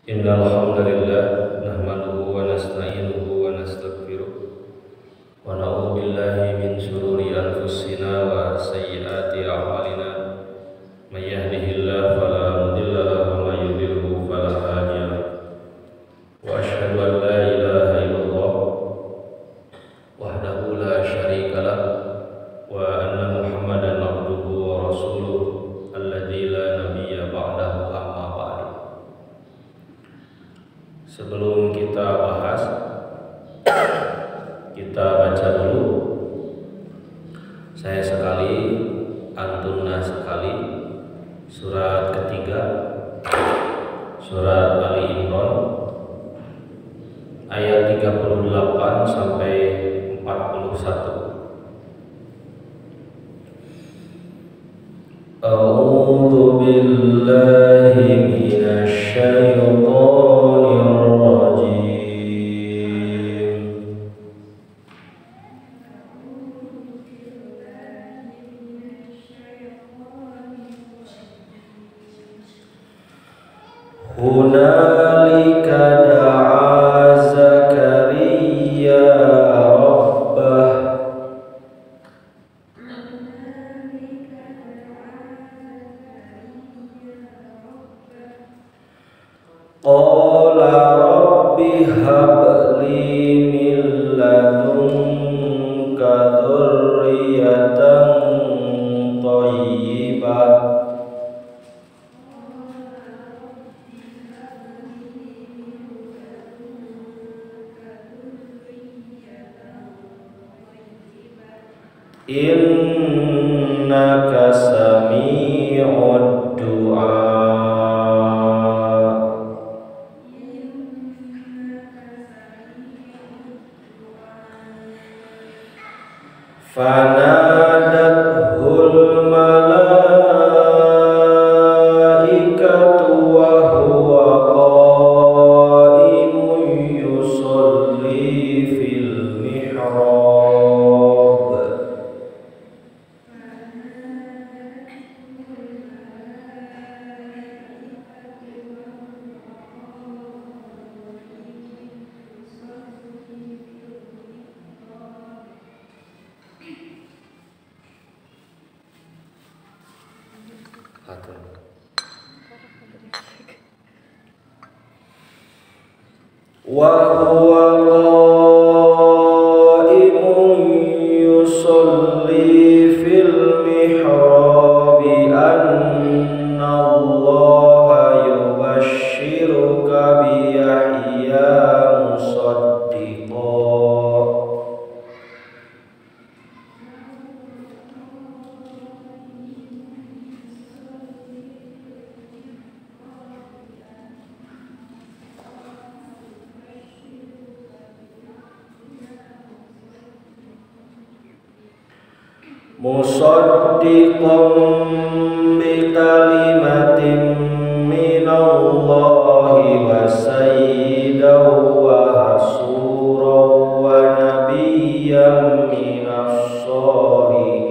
Innal hamdalillah nahmaduhu wa nasta'inuhu wa nastaghfiruh wa na'udzu billahi min shururi anfusina wa sayyiati a'malina may yahdihillahu fala mudilla lahu wa may yudlilhu fala hadiya lahu wa asyhadu an la ilaha illallah wahdahu la syarika lah wa anna muhammadan abduhu wa rasuluh alladzi la nabiyya ba'dahu amma ba'du. Sebelum kita bahas, kita baca dulu. Saya sekali, antunna sekali, surat ketiga, surat Ali Imran, ayat 38 sampai 41. A'udzu billahi minasy syaithanir rajim. Hunalika da'a Zakariya rabbah qala rabbi habli min ladunka dzurriyyatan thayyibah innaka sami'ud du'a. Fanadathul malaikatu wa huwa qa'imun yusalli fil mihrab wa huwa qa'imun yusalli fil mihrab anna Allaha yubashshiruka bi Yahya musaddiqan musaddiqan bi kalimatin minallahi wa sayyidan wa hasuran wa nabiyyan minas sholihin.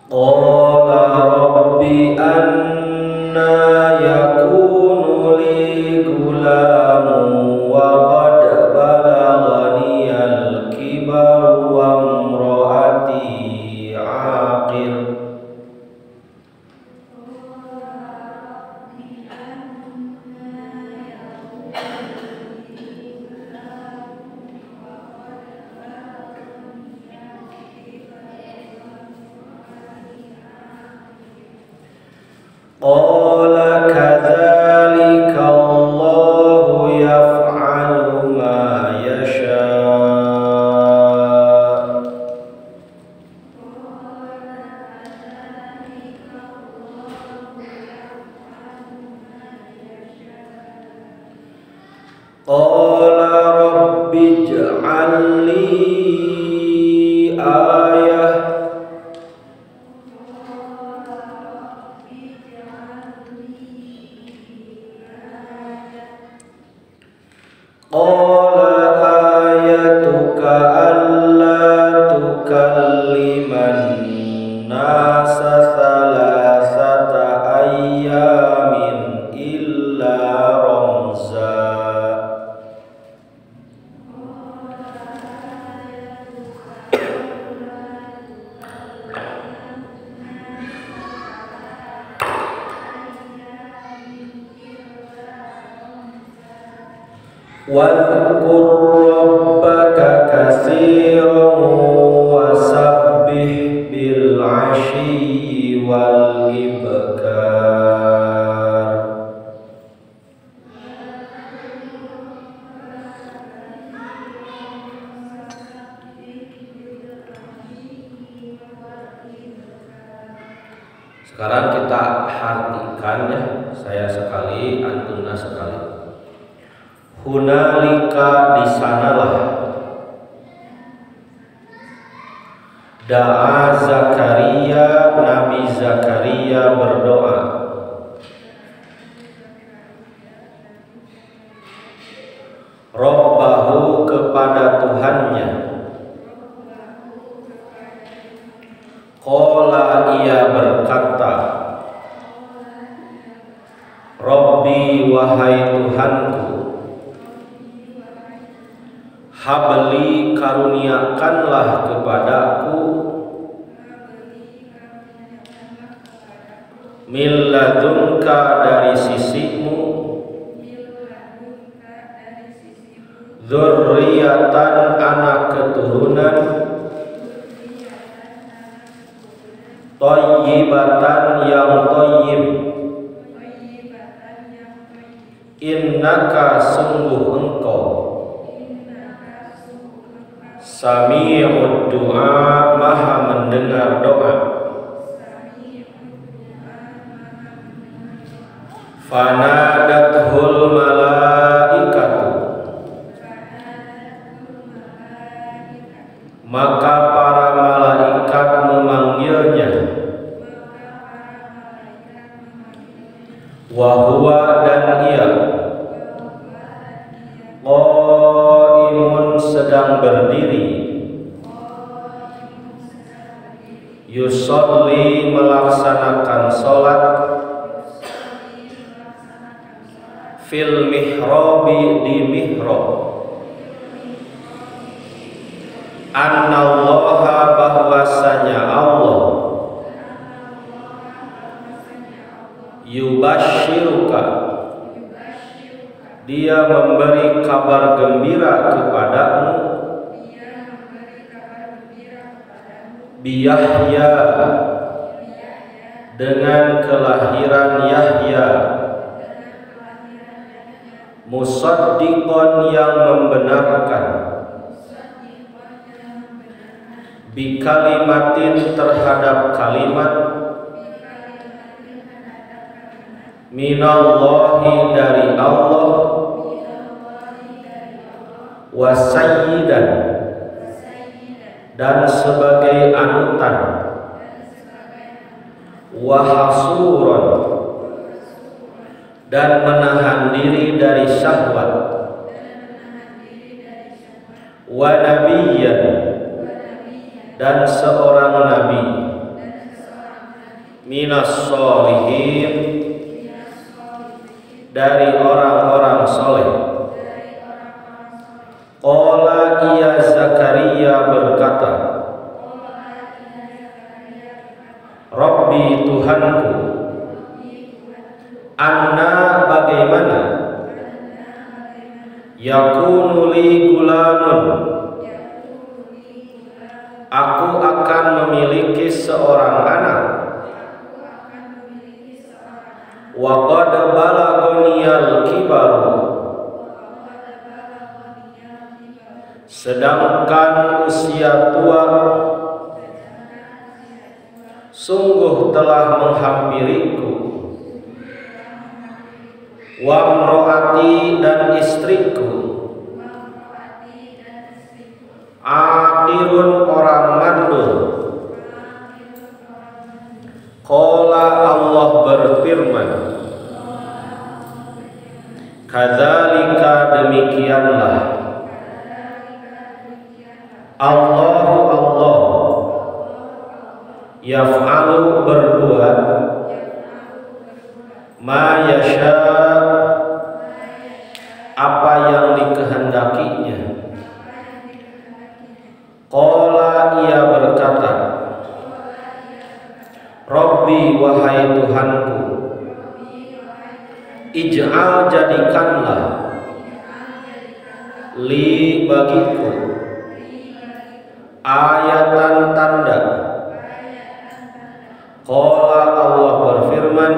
Qala rabbi anna yakunu li gulamun wa qad balaghani al-kibar wa imraati aqir. Qala kadzalika Allahu yaf'alu ma yasha. Qala rabbi ij'al li ayah nasa salasata ayyamin illa ramza. Wadhkur rabbaka katsiran wasabbih bil 'ashyi wal ibkar. Sekarang kita artikan ya, saya sekali, antuna sekali. Hunalika, di sanalah, da'a Zakaria, Nabi Zakaria berdoa. Rabbahu, kepada Tuhannya. Qala, ia berkata, Rabbi, wahai Tuhanku, habli, karuniakanlah kepadaku, min ladunka, dari sisimu, dzurriatan, anak keturunan, thayyibatan, yang thayyib, innaka, sungguh engkau, Sami'ud du'a, maha mendengar doa. Fanadathul malaikatu, maka para malaikat memanggilnya. Wahuwa, dan ia, qaimun, sedang berdiri, yusolli, melaksanakan sholat, fil mihrabi, di mihrab, annallaha, bahwasanya Allah, yubashiruka, dia memberi kabar gembira kepadamu, biyahya, dengan kelahiran Yahya, musaddiqon, yang membenarkan, bikalimatin, terhadap kalimat, minallahi, dari Allah, wasayyidan, dan sebagai anutan, wahasuron, dan menahan diri dari syahwat, wa nabiyyan, dan seorang nabi, minas sholihin, dari orang-orang soleh. Qala, ia Zakaria berkata, Rabbi, Tuhanku, anna, bagaimana, yakunu li gulamun, aku akan memiliki seorang anak, wa qad balagoniyal kibaru, sedangkan usia tua sungguh telah menghampiriku, wa mroati, dan istriku, aqirun, orang mandul. Qala, Allah berfirman, kadzalika, demikianlah, Allahu Allah, yaf'alu berbuat, ma yasha apa yang dikehendakinya. Qala ia berkata, Rabbi wahai Tuhanku, ij'al jadikanlah, li bagiku, ayatan tanda. Qala Allah berfirman,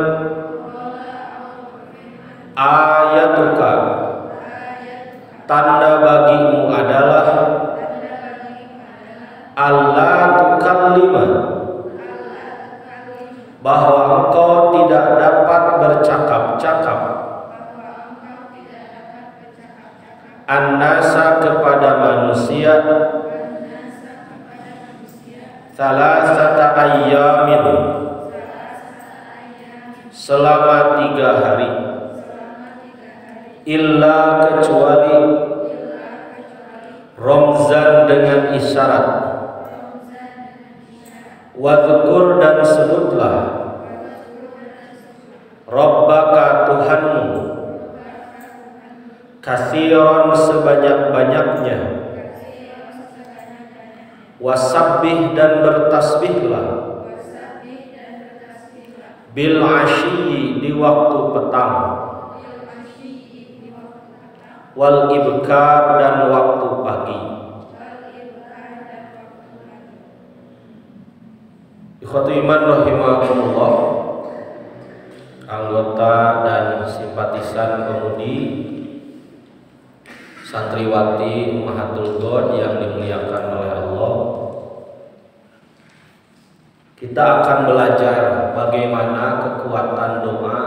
ayatuka tanda bagimu adalah Allah tukallima, bahwa engkau tidak dapat bercakap-cakap, an-nasa kepada manusia, salasata ayyamin selama 3 hari, illa kecuali romzan dengan isyarat, wadzukur dan sebutlah, Rabbaka Tuhanmu, katsiran sebanyak-banyaknya, wasabbih dan bertasbihlah, bil asyi di waktu petang, wal ibkar dan waktu pagi. Ikhwatu iman rahimakumullah, anggota dan simpatisan pemudi santriwati Ummahatul God yang dimuliakan oleh Allah, kita akan belajar bagaimana kekuatan doa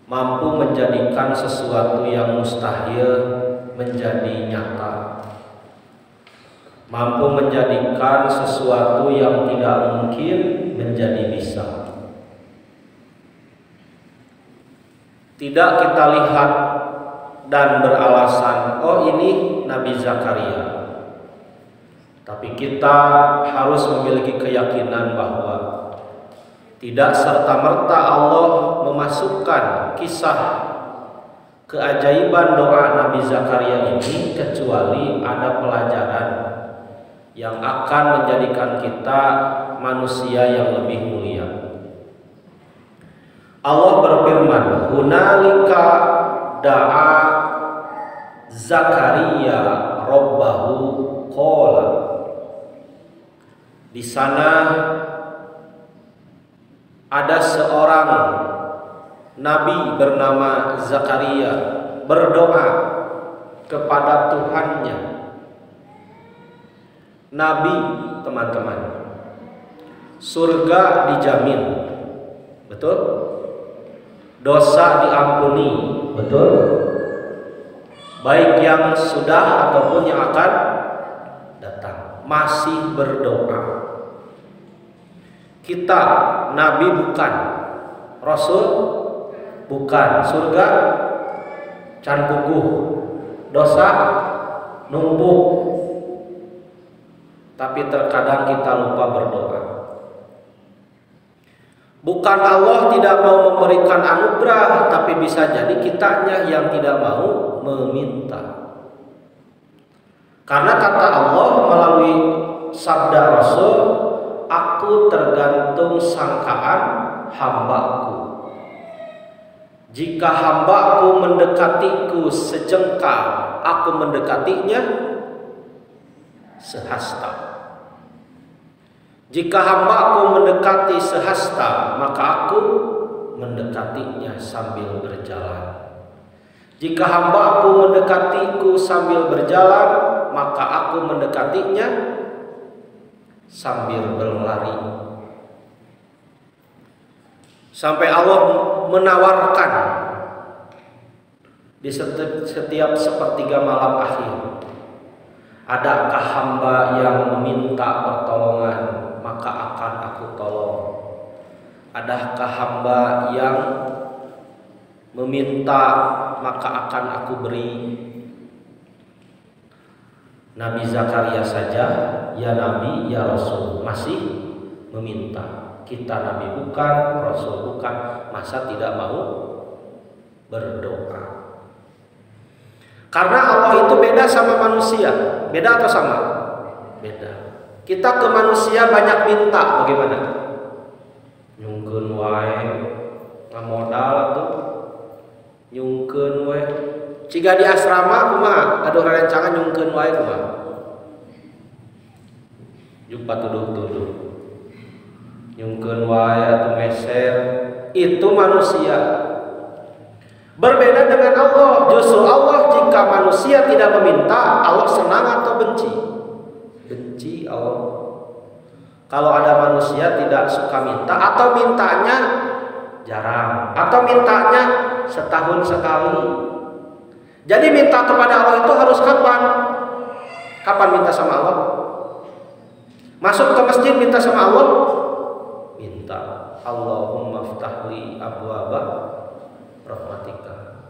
mampu menjadikan sesuatu yang mustahil menjadi nyata, mampu menjadikan sesuatu yang tidak mungkin menjadi bisa. Tidak kita lihat dan beralasan, oh ini Nabi Zakaria, tapi kita harus memiliki keyakinan bahwa tidak serta-merta Allah memasukkan kisah keajaiban doa Nabi Zakaria ini kecuali ada pelajaran yang akan menjadikan kita manusia yang lebih mulia. Allah berfirman, hunalika da'a Zakaria rabbahu qala. Di sana ada seorang nabi bernama Zakaria berdoa kepada Tuhannya. Nabi, teman-teman, surga dijamin, betul? Dosa diampuni, betul? Baik yang sudah ataupun yang akan datang. Masih berdoa. Kita nabi bukan, rasul bukan, surga can puguh, dosa numpuk. Tapi terkadang kita lupa berdoa. Bukan Allah tidak mau memberikan anugerah, tapi bisa jadi kitanya yang tidak mau meminta. Karena kata Allah melalui sabda Rasul, aku tergantung sangkaan hambaku. Jika hambaku mendekatiku sejengkal, aku mendekatinya sehasta. Jika hambaku mendekati sehasta, maka aku mendekatinya sambil berjalan. Jika hambaku mendekatiku sambil berjalan, maka aku mendekatinya sambil berlari. Sampai Allah menawarkan di setiap sepertiga malam akhir, adakah hamba yang meminta pertolongan, maka akan aku tolong. Adakah hamba yang meminta, maka akan aku beri. Nabi Zakaria saja, ya Nabi, ya Rasul, masih meminta. Kita nabi bukan, rasul bukan, masa tidak mau berdoa? Karena Allah itu beda sama manusia. Beda atau sama? Beda. Kita ke manusia banyak minta, bagaimana? Nyungkeun wae, ngamodal tuh. Nyungkeun wae. Ciga di asrama kumaha? Aduh rerencangan nyungkeun wae kumaha? Jumpa tuduh-tuduh. Nyungkeun wae atuh meser. Itu manusia. Berbeda dengan Allah. Justru Allah jika manusia tidak meminta, Allah senang atau benci? Benci Allah. Kalau ada manusia tidak suka minta atau mintanya jarang atau mintanya setahun sekali. Jadi minta kepada Allah itu harus kapan? Kapan minta sama Allah? Masuk ke masjid minta sama Allah? Minta. Allahumma ftahli abwaba rahmatika.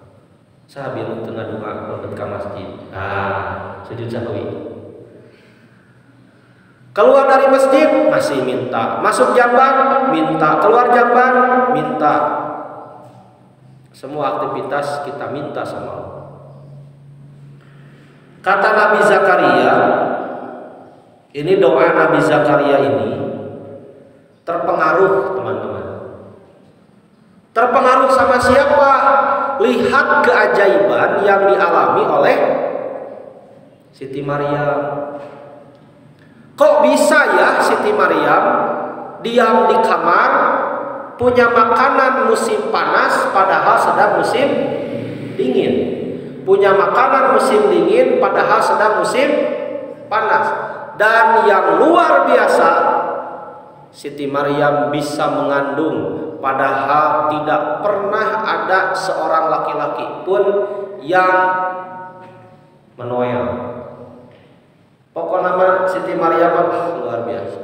Sahabat tengah doa lebet ke masjid. Sujud sahwi. Keluar dari masjid masih minta. Masuk jamban minta. Keluar jamban minta. Semua aktivitas kita minta sama Allah. Kata Nabi Zakaria, ini doa Nabi Zakaria ini terpengaruh teman-teman. Terpengaruh sama siapa? Lihat keajaiban yang dialami oleh Siti Maryam. Kok bisa ya Siti Maryam diam di kamar, punya makanan musim panas padahal sedang musim dingin, punya makanan musim dingin padahal sedang musim panas. Dan yang luar biasa, Siti Maryam bisa mengandung padahal tidak pernah ada seorang laki-laki pun yang menoel. Pokoknya nama Siti Maryam luar biasa.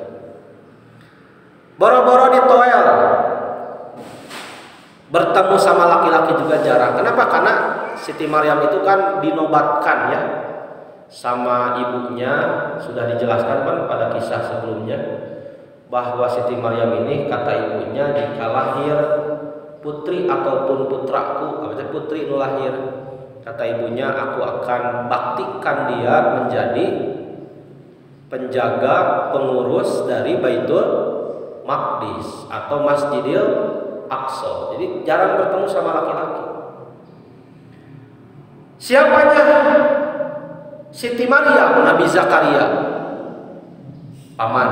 Boro-boro ditoel, bertemu sama laki-laki juga jarang. Kenapa? Karena Siti Maryam itu kan dinobatkan ya sama ibunya. Sudah dijelaskan kan pada kisah sebelumnya bahwa Siti Maryam ini kata ibunya, jika lahir putri ataupun putraku, artinya putri nu lahir, kata ibunya, aku akan baktikan dia menjadi penjaga pengurus dari Baitul Maqdis atau Masjidil Aqsa. Jadi jarang bertemu sama laki-laki. Siapanya? Siti Maryam, Nabi Zakaria paman.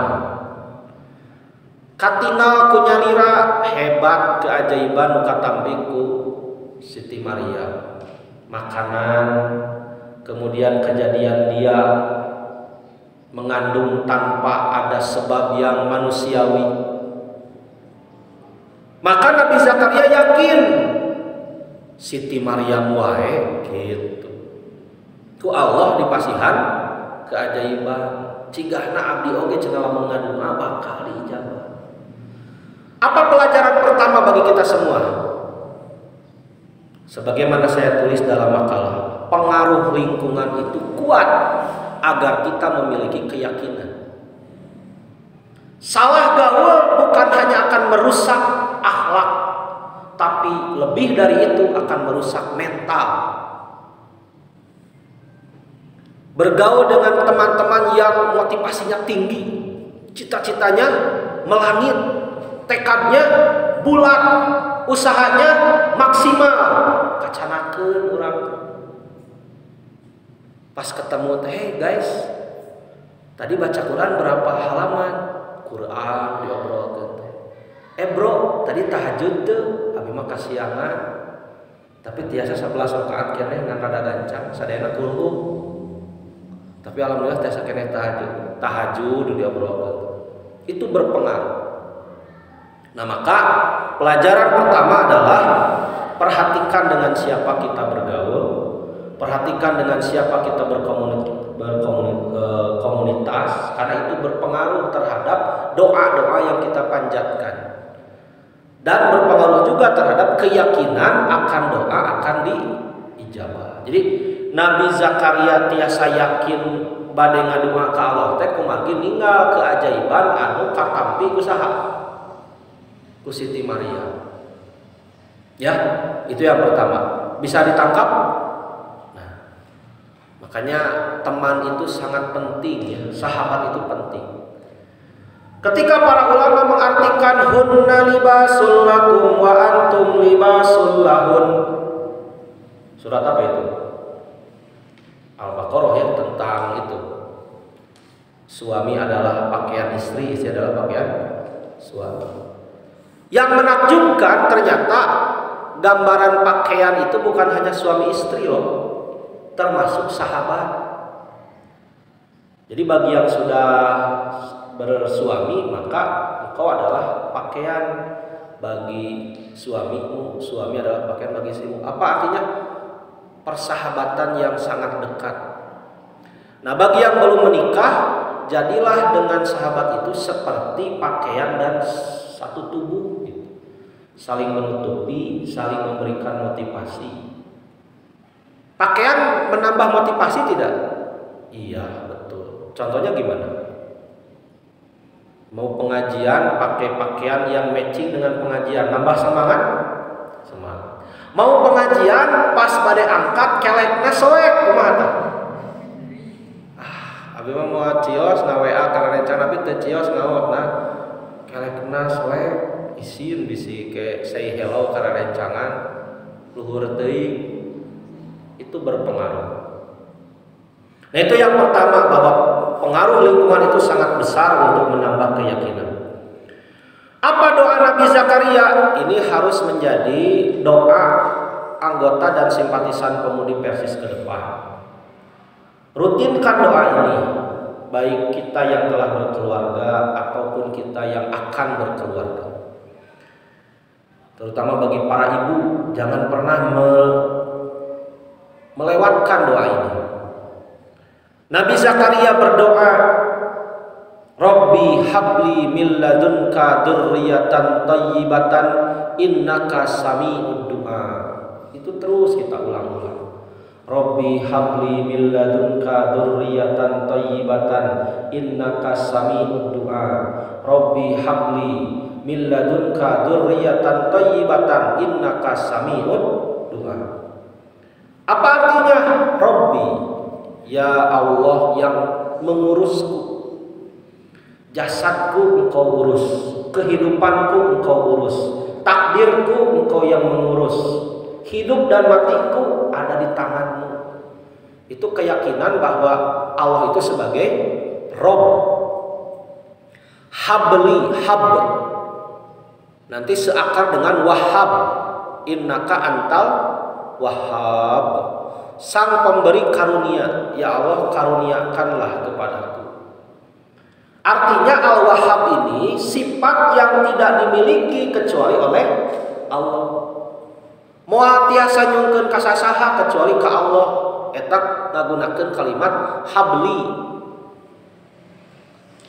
Katingal kunyalira hebat keajaiban nuka tambiku Siti Maryam. Makanan, kemudian kejadian dia mengandung tanpa ada sebab yang manusiawi. Maka Nabi Zakaria yakin Siti Maryam wae gitu. Ku Allah dipasihan keajaiban. Cigahna abdi oge cenah lamun ngadua bakal dijawab. Apa pelajaran pertama bagi kita semua? Sebagaimana saya tulis dalam makalah, pengaruh lingkungan itu kuat agar kita memiliki keyakinan. Salah gaul bukan hanya akan merusak akhlak, tapi lebih dari itu akan merusak mental. Bergaul dengan teman-teman yang motivasinya tinggi, cita-citanya melangit, tekadnya bulat, usahanya maksimal, kacanakeun urang. Pas ketemu hey guys, tadi baca Quran berapa halaman? Quran diobrolkeun. Bro, tadi tahajud tuh, abi mah kasiangan. Tapi tiasa 11 rakaat keneh ngan rada gancang, sadayana kulhu. Tapi alhamdulillah tiasa keneh tahajud. Tahajud diobrolkeun. Itu berpengaruh. Nah, maka pelajaran pertama adalah perhatikan dengan siapa kita bergaul, perhatikan dengan siapa kita berkomunitas, karena itu berpengaruh terhadap doa-doa yang kita panjatkan, dan berpengaruh juga terhadap keyakinan akan doa akan diijabah. Jadi Nabi Zakaria tiasa yakin bade ngadua ka Allah teh kumargi ninggal keajaiban anu katampi ku saha? Ku Siti Maria. Ya, itu yang pertama. Bisa ditangkap? Nah, makanya teman itu sangat penting ya, sahabat itu penting. Ketika para ulama mengartikan hunna libasul lakum wa antum libasul lahun. Surat apa itu? Al-Baqarah ya, tentang itu. Suami adalah pakaian istri, istri adalah pakaian suami. Yang menakjubkan ternyata gambaran pakaian itu bukan hanya suami istri loh, termasuk sahabat. Jadi bagi yang sudah bersuami maka engkau adalah pakaian bagi suamimu, suami adalah pakaian bagi istrimu. Apa artinya? Persahabatan yang sangat dekat. Nah, bagi yang belum menikah, jadilah dengan sahabat itu seperti pakaian dan satu tubuh gitu. Saling menutupi, saling memberikan motivasi. Pakaian menambah motivasi tidak? Iya, betul. Contohnya gimana? Mau pengajian pakai pakaian yang matching dengan pengajian, nambah semangat? Semangat. Mau pengajian pas bade angkat kelekna soek kumaha tah? Abi mah mau cios na WA karena rencana abi teu cios ngaotna kelekna soek isin bisi ke say hello karena rencangan luhur teuing. Itu berpengaruh. Nah, itu yang pertama, bahwa pengaruh lingkungan itu sangat besar untuk menambah keyakinan. Apa doa Nabi Zakaria? Ini harus menjadi doa anggota dan simpatisan Pemudi Persis ke depan. Rutinkan doa ini, baik kita yang telah berkeluarga ataupun kita yang akan berkeluarga. Terutama bagi para ibu, jangan pernah melewatkan doa ini. Nabi Zakaria berdoa, Rabbi habli min ladunka dzurriyyatan thayyibatan innaka sami'ud du'a. Itu terus kita ulang-ulang. Rabbi habli min ladunka dzurriyyatan thayyibatan innaka sami'ud du'a. Rabbi habli min ladunka dzurriyyatan thayyibatan innaka sami'ud du'a. Apa artinya Rabbi? Ya Allah yang mengurusku. Jasadku engkau urus, kehidupanku engkau urus, takdirku engkau yang mengurus, hidup dan matiku ada di tanganmu. Itu keyakinan bahwa Allah itu sebagai Rob. Habli, hab, nanti seakar dengan Wahhab. Innaka antal Wahhab, sang pemberi karunia. Ya Allah, karuniakanlah kepadaku. Artinya Al-Wahhab ini sifat yang tidak dimiliki kecuali oleh Allah. Moal tiasa nyungkeun ka sasaha kecuali ka Allah. Eta ngagunakeun kalimat habli.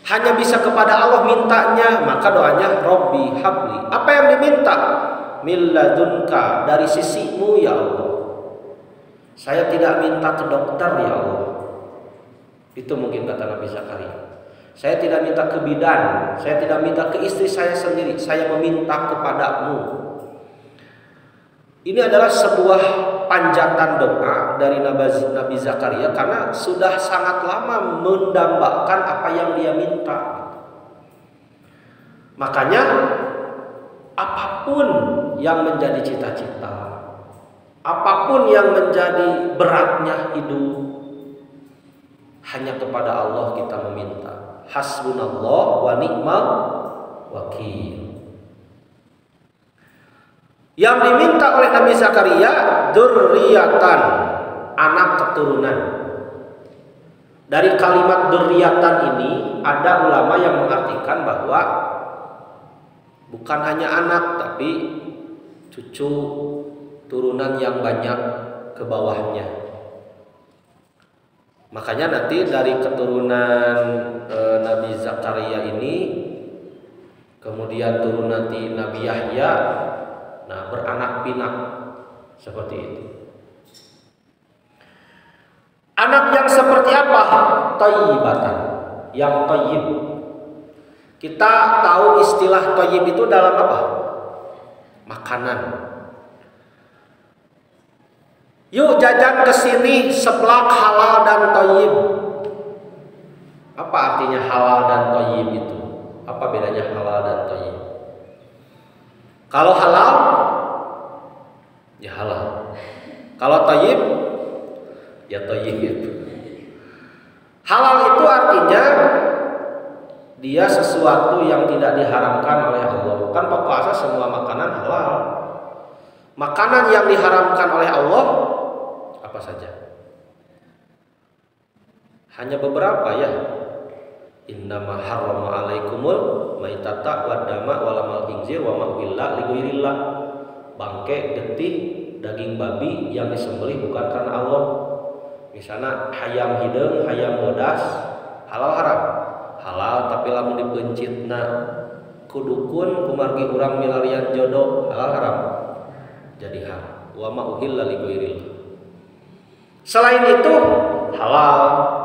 Hanya bisa kepada Allah mintanya, maka doanya Rabbi habli. Apa yang diminta? Min ladunka, dari sisimu ya Allah. Saya tidak minta ke dokter ya Allah. Itu mungkin kata Nabi Zakaria. Saya tidak minta ke bidan, saya tidak minta ke istri saya sendiri, saya meminta kepadamu. Ini adalah sebuah panjatan doa dari Nabi Zakaria karena sudah sangat lama mendambakan apa yang dia minta. Makanya apapun yang menjadi cita-cita, apapun yang menjadi beratnya hidup, hanya kepada Allah kita meminta. Hasbunallah wa ni'mal wakil. Yang diminta oleh Nabi Zakaria dzurriyyatan, anak keturunan. Dari kalimat dzurriyyatan ini ada ulama yang mengartikan bahwa bukan hanya anak tapi cucu, turunan yang banyak ke bawahnya. Makanya nanti dari keturunan Nabi Zakaria ini kemudian turun nanti Nabi Yahya, nah beranak pinak seperti itu. Anak yang seperti apa? Thayyibatan, yang thayyib. Kita tahu istilah thayyib itu dalam apa? Makanan. Yuk jajan ke sini seblak halal dan thayyib. Apa artinya halal dan thayyib itu? Apa bedanya halal dan thayyib? Kalau halal ya halal. Kalau thayyib ya thayyib. Halal itu artinya dia sesuatu yang tidak diharamkan oleh Allah. Kan pokok asal semua makanan halal. Makanan yang diharamkan oleh Allah apa saja? Hanya beberapa ya. Innama harrama alaikumul maitata wad dama wa lamal khinzir wa ma uhilla li ghairillah. Bangke, getih, daging babi yang disembelih bukan karena Allah. Misalnya hayam hideung, hayam bodas, halal haram? Halal, tapi lamun dipencitna ku dukun kumargi urang milarian jodoh, halal haram? Jadi haram. Wa ma uhilla li ghairillah. Selain itu halal.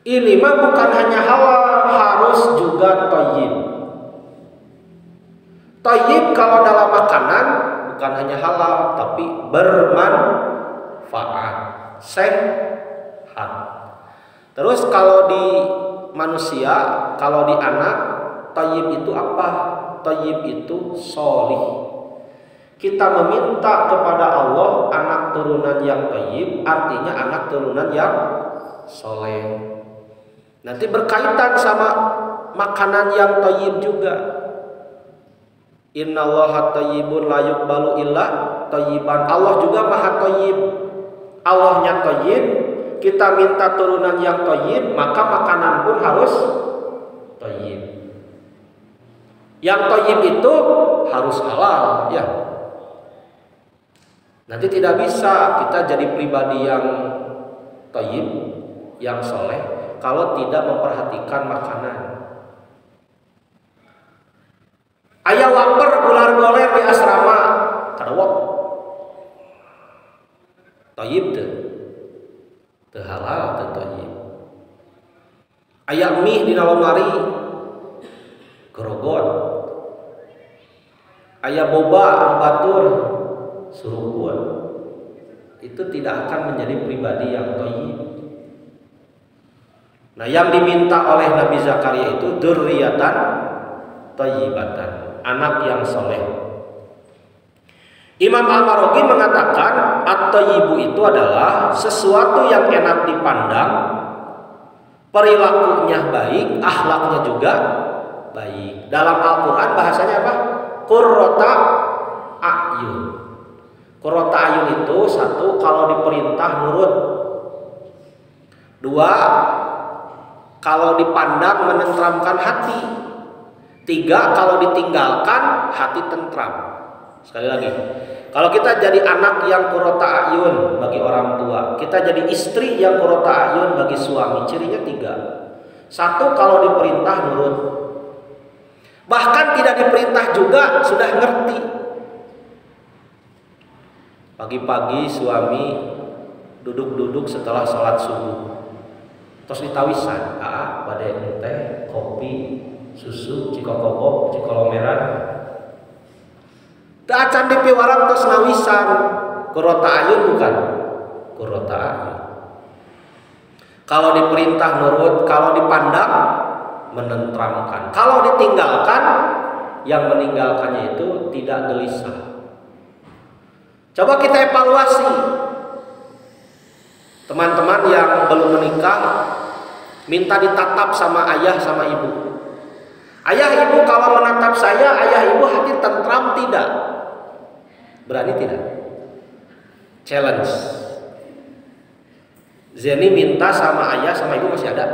Ini mah bukan hanya halal, harus juga thayyib. Thayyib kalau dalam makanan bukan hanya halal, tapi bermanfaat, sehat. Terus kalau di manusia, kalau di anak, thayyib itu apa? Thayyib itu sholih. Kita meminta kepada Allah anak turunan yang thayyib, artinya anak turunan yang soleh. Nanti berkaitan sama makanan yang thayyib juga. Innallaha thayyibun la yuqbalu illa thayyiban. Allah juga maha thayyib. Allahnya thayyib, kita minta turunan yang thayyib, maka makanan pun harus thayyib. Yang thayyib itu harus halal ya. Nanti tidak bisa kita jadi pribadi yang thayyib, yang soleh kalau tidak memperhatikan makanan. Aya waper gular goler di asrama kadawok. Thayyib teu halal, teu thayyib. Aya mie di lemari gerogot. Aya boba anu batur suruhun. Itu tidak akan menjadi pribadi yang thayyib. Nah, yang diminta oleh Nabi Zakaria itu dzurriyyatan thayyibatan, anak yang soleh. Imam Al-Maraghi mengatakan at-thayyibu itu adalah sesuatu yang enak dipandang, perilakunya baik, akhlaknya juga baik. Dalam Al-Quran bahasanya apa? Qurrata a'yun. Qurrata a'yun itu satu, kalau diperintah nurut. Dua, kalau dipandang menenteramkan hati. Tiga, kalau ditinggalkan hati tentram. Sekali lagi, kalau kita jadi anak yang qurrata a'yun bagi orang tua, kita jadi istri yang qurrata a'yun bagi suami, cirinya tiga. Satu, kalau diperintah nurut. Bahkan tidak diperintah juga sudah ngerti. Pagi-pagi suami duduk-duduk setelah sholat subuh, terus ditawisan, badai teh, kopi, susu, cikokobok, cikolomeran. Da acan dipiwarang terus nawisan. Qurrata a'yun bukan? Qurrata a'yun. Kalau diperintah nurut, kalau dipandang menenteramkan. Kalau ditinggalkan, yang meninggalkannya itu tidak gelisah. Coba kita evaluasi. Teman-teman yang belum menikah, minta ditatap sama ayah sama ibu. Ayah ibu kalau menatap saya, ayah ibu hati tentram tidak? Berani tidak? Challenge. Zeni minta sama ayah sama ibu masih ada?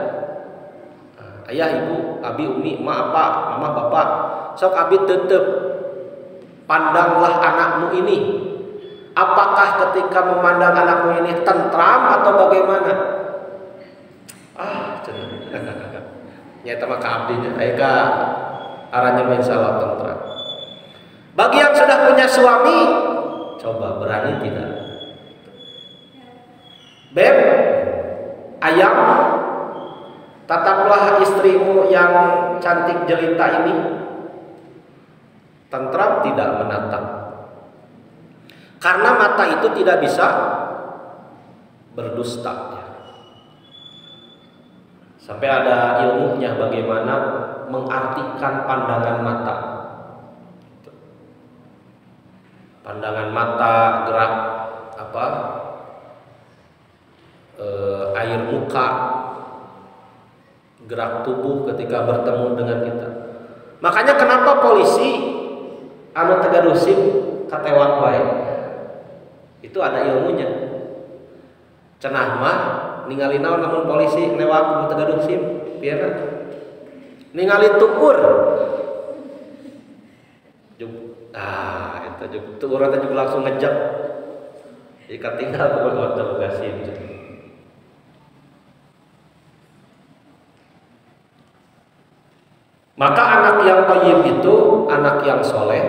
Ayah ibu, abi umi, ma apa, mama bapak, sok abi tetep pandanglah anakmu ini. Apakah ketika memandang anakmu ini tentram atau bagaimana? Nyata maka abdinya, aika arahnya main salah tentram. Bagi yang sudah punya suami, coba berani tidak? Beb, ayam, tataplah istrimu yang cantik jelita ini. Tentram tidak menatap. Karena mata itu tidak bisa berdusta. Sampai ada ilmunya bagaimana mengartikan pandangan mata. Pandangan mata, gerak air muka, gerak tubuh ketika bertemu dengan kita. Makanya kenapa polisi anu tegaduh SIM katewak wae? Itu ada ilmunya. Cenah mah ningali naon namun polisi newak tegaduh SIM, biarna ningali tukur. Itu tukur teh juga langsung ngejek. Jadi katinggal ku boga SIM. Maka anak yang thayyib itu anak yang soleh,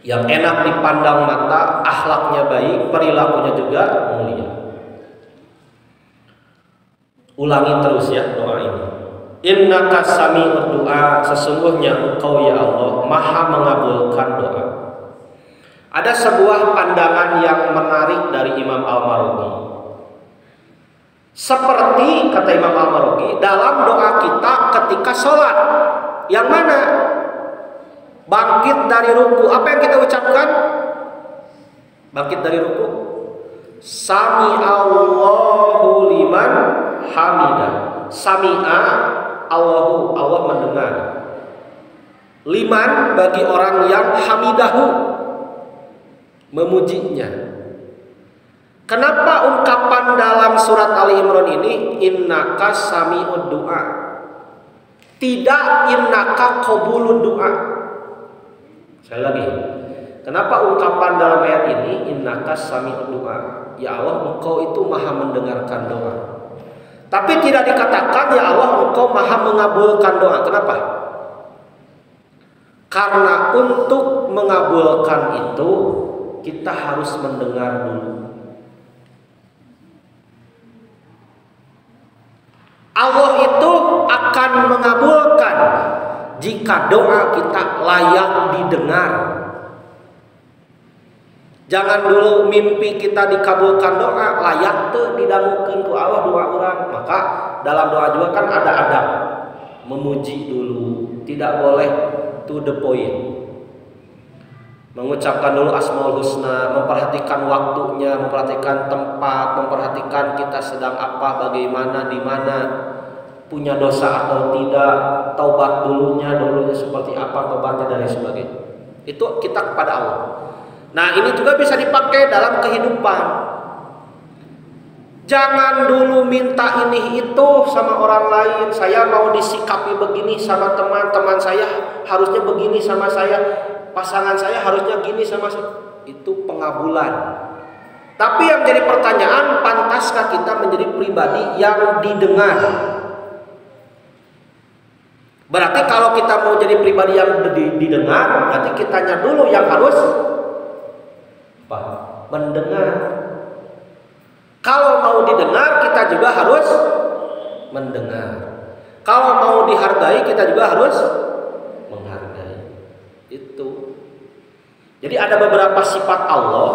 yang enak dipandang mata, akhlaknya baik, perilakunya juga mulia. Ulangi terus ya doa ini. Innaka sami'ud du'a, sesungguhnya Engkau ya Allah Maha mengabulkan doa. Ada sebuah pandangan yang menarik dari Imam Al-Marugi. Seperti kata Imam Al-Marugi dalam doa kita ketika sholat, yang mana bangkit dari ruku, apa yang kita ucapkan? Bangkit dari ruku, Sami Allahu liman hamidah. Sami'a Allahu, Allah mendengar. Liman bagi orang yang hamidahu, memujinya. Kenapa ungkapan dalam surat Ali Imran ini innaka sami'ud du'a, tidak innaka qabulud du'a? Sekali lagi, kenapa ungkapan dalam ayat ini innaka sami'ud du'a? Ya Allah, Engkau itu maha mendengarkan doa. Tapi tidak dikatakan ya Allah Engkau maha mengabulkan doa. Kenapa? Karena untuk mengabulkan itu kita harus mendengar dulu. Allah itu akan mengabulkan jika doa kita layak didengar. Jangan dulu mimpi kita dikabulkan doa layak tuh didangukeun ku Allah doa urang. Maka dalam doa juga kan ada adab. Memuji dulu, tidak boleh to the point. Mengucapkan dulu Asmaul Husna, memperhatikan waktunya, memperhatikan tempat, memperhatikan kita sedang apa, bagaimana, di mana, punya dosa atau tidak, taubat dulunya seperti apa taubatnya dan lain sebagainya. Itu kita kepada Allah. Nah, ini juga bisa dipakai dalam kehidupan. Jangan dulu minta ini itu sama orang lain. Saya mau disikapi begini sama teman-teman saya, harusnya begini sama saya. Pasangan saya harusnya gini sama saya. Itu pengabulan. Tapi yang jadi pertanyaan, pantaskah kita menjadi pribadi yang didengar? Berarti kalau kita mau jadi pribadi yang didengar, berarti kitanya dulu yang harus mendengar. Kalau mau didengar, kita juga harus mendengar. Kalau mau dihargai, kita juga harus menghargai. Itu. Jadi ada beberapa sifat Allah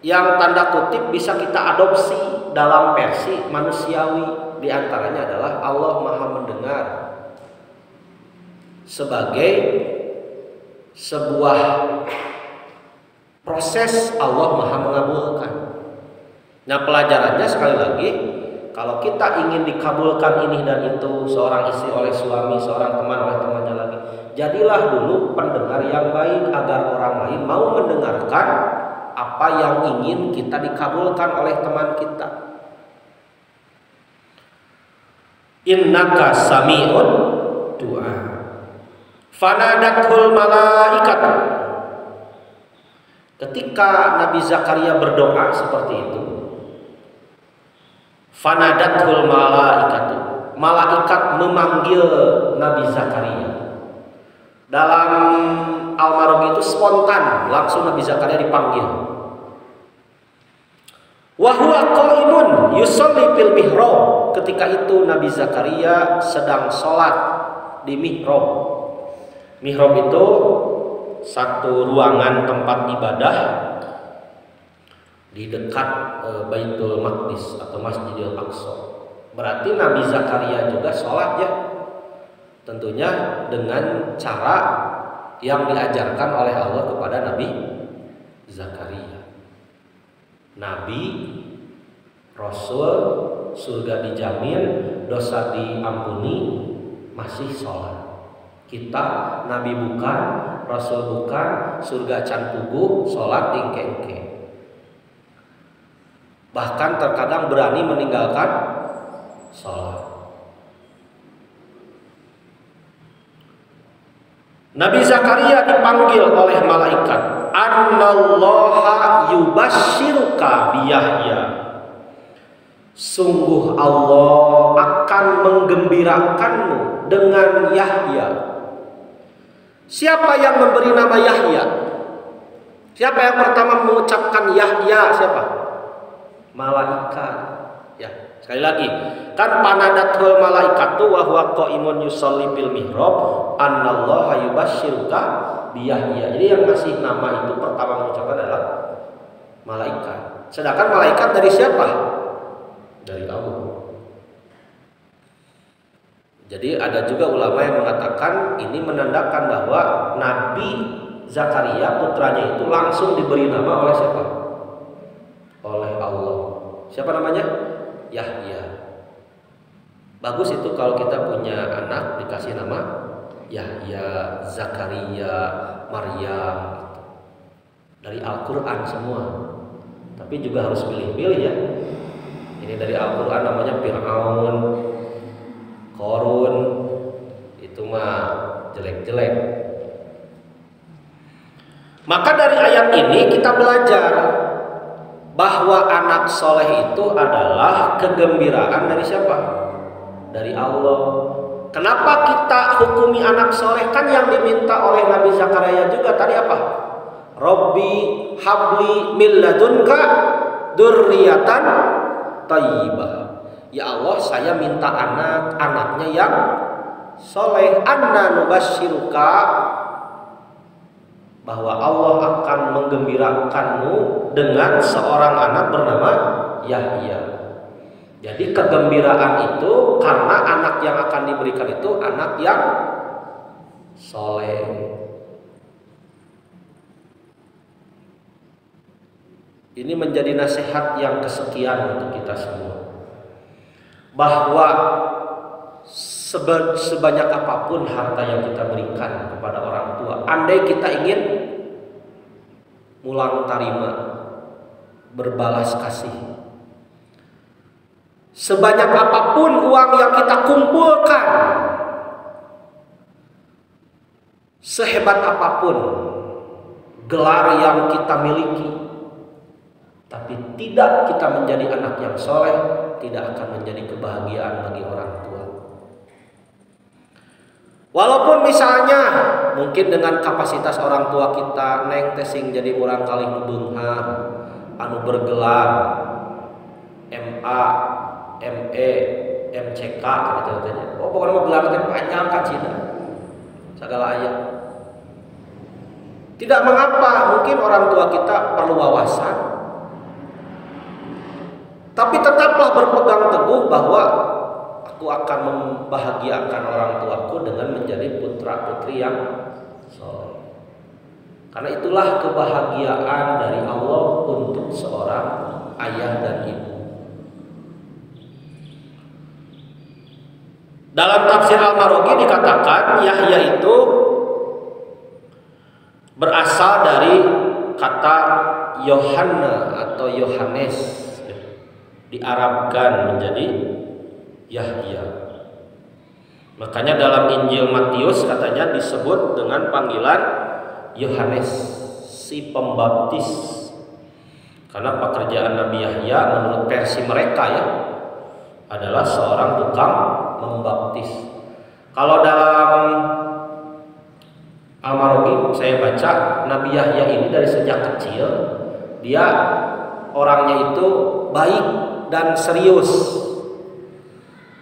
yang tanda kutip bisa kita adopsi dalam versi manusiawi. Di antaranya adalah Allah Maha mendengar sebagai sebuah proses Allah Maha mengabulkan. Nah, pelajarannya sekali lagi, kalau kita ingin dikabulkan ini dan itu, seorang istri oleh suami, seorang teman oleh temannya lagi, jadilah dulu pendengar yang baik agar orang lain mau mendengarkan apa yang ingin kita dikabulkan oleh teman kita. Innaka sami'ud du'a. Fanadatul malaikat. Ketika Nabi Zakaria berdoa seperti itu, fanadatul malaikat, malaikat memanggil Nabi Zakaria. Dalam Al-Marugi itu spontan, langsung Nabi Zakaria dipanggil. Wa huwa qaimun yusalli fil mihrab. Ketika itu Nabi Zakaria sedang sholat di mihrab. Mihrab itu satu ruangan tempat ibadah di dekat Baitul Maqdis atau Masjidil Aqsa. Berarti Nabi Zakaria juga sholat ya. Tentunya dengan cara yang diajarkan oleh Allah kepada Nabi Zakaria. Nabi, Rasul, surga dijamin, dosa diampuni, masih sholat. Kita Nabi bukan, Rasul bukan, surga can puguh, sholat tingke-engke. Bahkan terkadang berani meninggalkan sholat. Nabi Zakaria dipanggil oleh malaikat, Annallaha yubashiruka biyahya. Sungguh Allah akan menggembirakanmu dengan Yahya. Siapa yang memberi nama Yahya? Siapa yang pertama mengucapkan Yahya? Siapa? Malaikat. Ya, sekali lagi. Kan panadatul malaikatu wa huwa qaimun yusalli fil mihrab, Annallaha yubashiruka bi Yahya. Jadi yang ngasih nama itu pertama mengucapkan adalah malaikat. Sedangkan malaikat dari siapa? Dari Allah. Jadi ada juga ulama yang mengatakan ini menandakan bahwa Nabi Zakaria putranya itu langsung diberi nama oleh siapa? Oleh Allah. Siapa namanya? Yahya. Bagus itu kalau kita punya anak dikasih nama Yahya, Zakaria, Maryam. Dari Al-Quran semua. Tapi juga harus pilih-pilih ya. Ini dari Al-Quran namanya Fir'aun, Korun, itu mah jelek-jelek. Maka dari ayat ini kita belajar bahwa anak soleh itu adalah kegembiraan dari siapa? Dari Allah. Kenapa kita hukumi anak soleh? Kan yang diminta oleh Nabi Zakaria juga tadi apa? Robbi habli min ladunka dzurriatan thayyibah. Ya Allah, saya minta anaknya yang soleh. Anna nubashiruka, bahwa Allah akan menggembirakanmu dengan seorang anak bernama Yahya. Jadi kegembiraan itu karena anak yang akan diberikan itu anak yang soleh. Ini menjadi nasihat yang kesekian untuk kita semua, bahwa sebanyak apapun harta yang kita berikan kepada orang tua, andai kita ingin mulang tarima, berbalas kasih, sebanyak apapun uang yang kita kumpulkan, sehebat apapun gelar yang kita miliki, tapi tidak kita menjadi anak yang soleh, tidak akan menjadi kebahagiaan bagi orang tua. Walaupun misalnya mungkin dengan kapasitas orang tua kita neng tesing jadi orang kali beunghar anu bergelar MA, ME, MCK gitu katanya. Oh pokoknya gelar teh panjang kan Cina. Segala aya. Tidak mengapa, mungkin orang tua kita perlu wawasan. Tapi tetaplah berpegang teguh bahwa aku akan membahagiakan orang tuaku dengan menjadi putra putri yang soleh. Karena itulah kebahagiaan dari Allah untuk seorang ayah dan ibu. Dalam tafsir Al-Marughi dikatakan Yahya itu berasal dari kata Yohanna atau Yohanes, diarabkan menjadi Yahya. Makanya dalam Injil Matius katanya disebut dengan panggilan Yohanes si Pembaptis. Karena pekerjaan Nabi Yahya menurut versi mereka ya adalah seorang tukang membaptis. Kalau dalam Al-Marughi saya baca Nabi Yahya ini dari sejak kecil dia orangnya itu baik dan serius.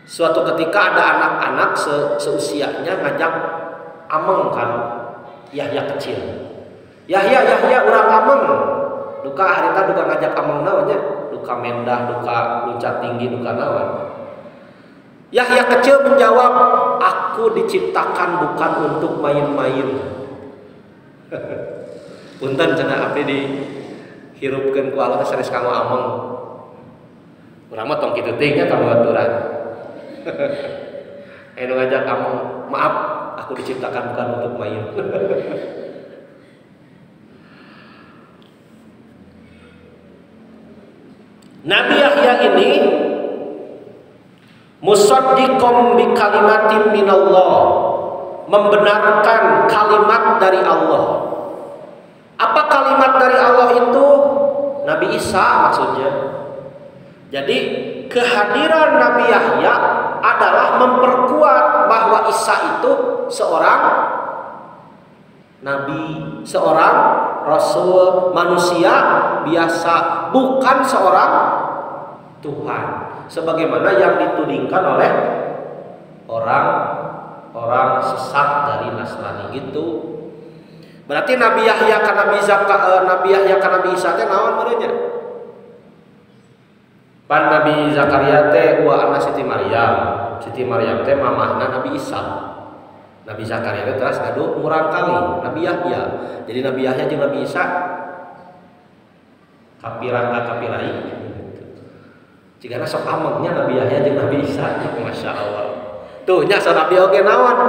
Suatu ketika ada anak-anak seusianya ngajak ameng kan Yahya kecil. Yahya urang ameng. Duka harita duka ngajak ameng naonnya? Duka mendah, duka loncat tinggi, duka naon. Yahya kecil menjawab, aku diciptakan bukan untuk main-main. Punten cenah abdi dihirupkeun ku Allah sanes kanggo ameng. Urang mah tong kitu teh nya kabaturan. Anu ngajak ameng, maaf, aku diciptakan bukan untuk main. Nabi Yahya ini musaddiqom bi kalimatin minallah, membenarkan kalimat dari Allah. Apa kalimat dari Allah itu? Nabi Isa maksudnya. Jadi kehadiran Nabi Yahya adalah memperkuat bahwa Isa itu seorang nabi, seorang rasul, manusia biasa, bukan seorang Tuhan, sebagaimana yang ditudingkan oleh orang sesat dari Nasrani gitu. Berarti Nabi Yahya ka Nabi Isa teh naon beureunya? Pan Nabi Zakaria teh wa anna Siti Maryam. Siti Maryam teh mamahna Nabi Isa. Nabi Zakaria teh teras gaduh murang kali Nabi Yahya. Jadi Nabi Yahya jeung Nabi Isa kapirai. Jigana sok amengnya Nabi Yahya jeung Nabi Isa, Masya Allah. Tuh nya sa Nabi oge naon?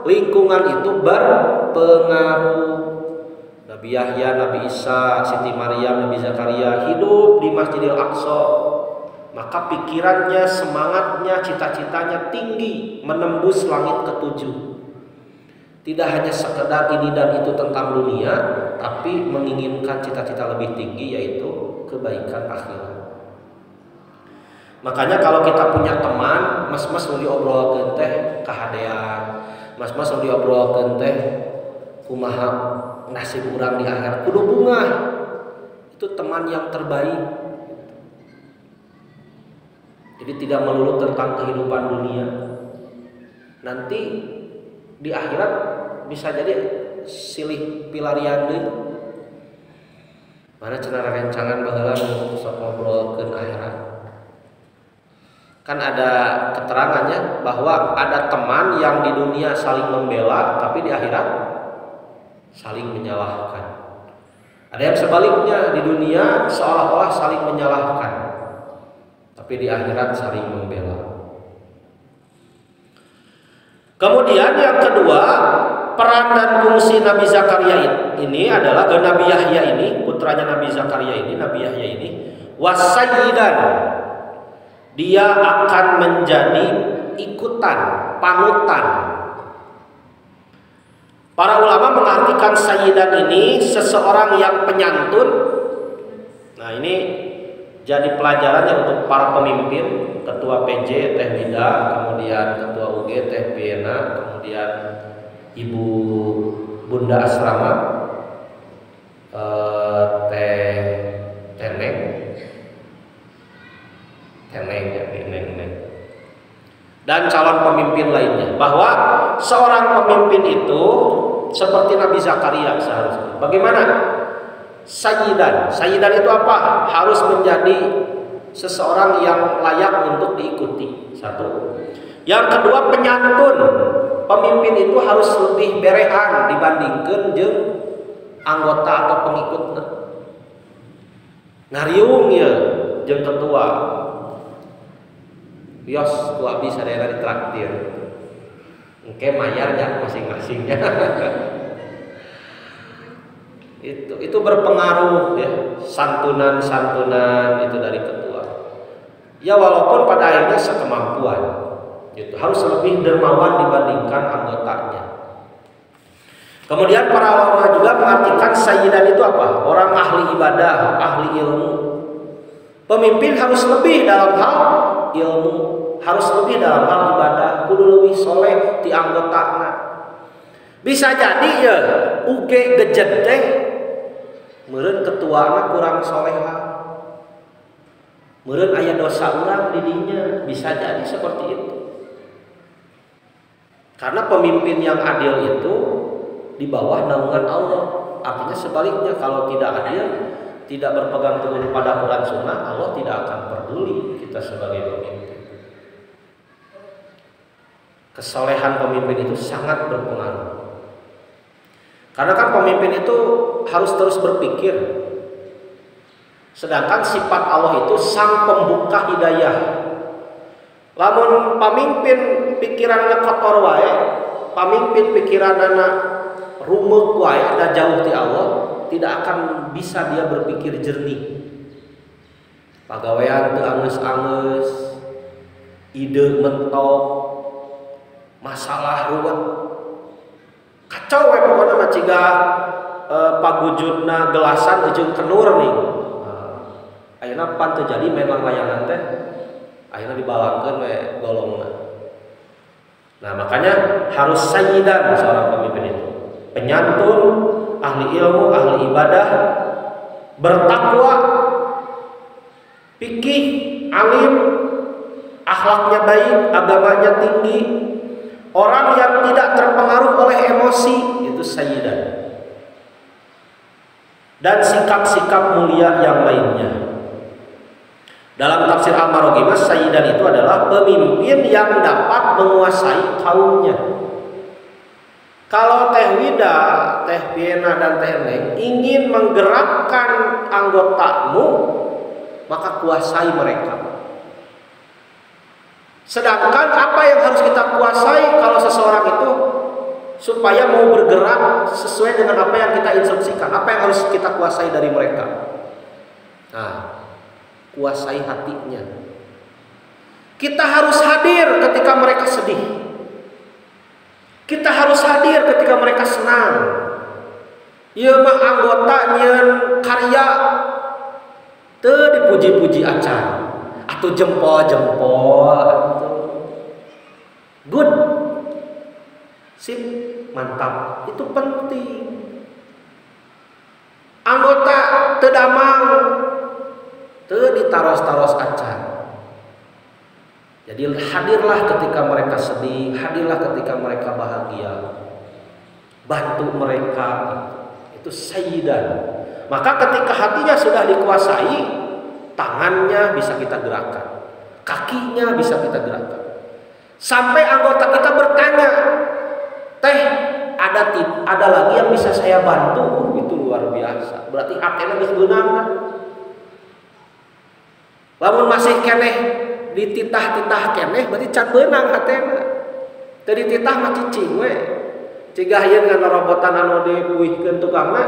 Lingkungan itu berpengaruh. Nabi Yahya, Nabi Isa, Siti Maryam, Nabi Zakaria hidup di Masjidil Aqsa. Maka pikirannya, semangatnya, cita-citanya tinggi, menembus langit ketujuh. Tidak hanya sekedar ini dan itu tentang dunia, tapi menginginkan cita-cita lebih tinggi, yaitu kebaikan akhirat. Makanya kalau kita punya teman, mas-mas mau diobrolkeun teh kahadean, mas-mas mau diobrolkeun teh kumaha nasib urang di akhirat, kudu bungah. Itu teman yang terbaik. Jadi tidak melulu tentang kehidupan dunia. Nanti di akhirat bisa jadi silih pilarian deui. Mana cenah rencangan baheula sok ngobrolkeun akhirat. Kan ada keterangannya bahwa ada teman yang di dunia saling membela, tapi di akhirat saling menyalahkan. Ada yang sebaliknya, di dunia seolah-olah saling menyalahkan, tapi di akhirat saling membela. Kemudian yang kedua, peran dan fungsi Nabi Zakaria ini adalah Nabi Yahya ini, putranya Nabi Zakaria ini, Nabi Yahya ini wasayyidan. Dia akan menjadi ikutan, panutan. Para ulama mengartikan sayyidan ini seseorang yang penyantun. Nah, ini jadi pelajarannya untuk para pemimpin, ketua PJ Teh Wida, kemudian ketua UG Teh Piena, kemudian Ibu Bunda Asrama Teh Teneng dan calon pemimpin lainnya, bahwa seorang pemimpin itu seperti Nabi Zakaria seharusnya. Bagaimana? Sayyidan itu apa? Harus menjadi seseorang yang layak untuk diikuti. Satu. Yang kedua, penyantun. Pemimpin itu harus lebih berehan dibandingkan jeung anggota atau pengikutnya. Ngariung ya jeung ketua. Bios ku abdi sadayana ditraktir. Engke mayarnya masing-masingnya. Itu berpengaruh ya, santunan itu dari ketua. Ya walaupun pada akhirnya sekemampuan. Gitu. Harus lebih dermawan dibandingkan anggotanya. Kemudian para ulama juga mengartikan sayyidan itu apa? Orang ahli ibadah, ahli ilmu. Pemimpin harus lebih dalam hal ilmu, harus lebih dalam hal ibadah, kudu lebih soleh di anggotana. Bisa jadi ya uge gejed teh meureun ketuana kurang soleha. Meureun aya dosa urang di dinya, bisa jadi seperti itu. Karena pemimpin yang adil itu di bawah naungan Allah. Artinya sebaliknya, kalau tidak adil, tidak berpegang teguh pada Quran Sunnah, Allah tidak akan peduli kita sebagai pemimpin. Kesolehan pemimpin itu sangat berpengaruh. Karena kan pemimpin itu harus terus berpikir. Sedangkan sifat Allah itu sang pembuka hidayah. Lamun pamimpin pikiranna kotor wae, pamimpin pikiranna rumeuk wae da jauh ti Allah, tidak akan bisa dia berpikir jernih. Pagawean teu angeus-angeus, ide mentok, masalah ruwet. Kacau we pokona mah ciga pagujudna gelasan ujung kenur nih. Ayeuna pan teu jadi memang layangan teh ayeuna dibalangkeun we golongna. Nah, makanya harus sayyidan seorang pemimpin itu. Penyantun, ahli ilmu, ahli ibadah, bertakwa, fikih, alim, akhlaknya baik, agamanya tinggi, orang yang tidak terpengaruh oleh emosi, itu sayyidan. Dan sikap-sikap mulia yang lainnya. Dalam tafsir Al-Maraghi, sayyidan itu adalah pemimpin yang dapat menguasai kaumnya. Kalau Teh Wida, Teh Piena, dan Teh Neng ingin menggerakkan anggotamu, maka kuasai mereka. Sedangkan apa yang harus kita kuasai kalau seseorang itu supaya mau bergerak sesuai dengan apa yang kita instruksikan, apa yang harus kita kuasai dari mereka? Nah, kuasai hatinya. Kita harus hadir ketika mereka sedih. Kita harus hadir ketika mereka senang. Ieu mah anggota nyeun karya teu dipuji-puji acan atuh jempol-jempol atuh. Good. Sip, mantap. Itu penting. Anggota teu damang teu ditaros-taros acan. Jadi hadirlah ketika mereka sedih, hadirlah ketika mereka bahagia. Bantu mereka. Itu sayyidan. Maka ketika hatinya sudah dikuasai, tangannya bisa kita gerakkan, kakinya bisa kita gerakkan. Sampai anggota kita bertanya, "Teh, ada lagi yang bisa saya bantu?" Itu luar biasa. Berarti hatena geus beunang kan? Lamun masih keneh dititah-titah keneh berarti can beunang hatena. Teu dititah mah cicing we. Cigah ieu ngan robotan anu dipuihkeun tukangna,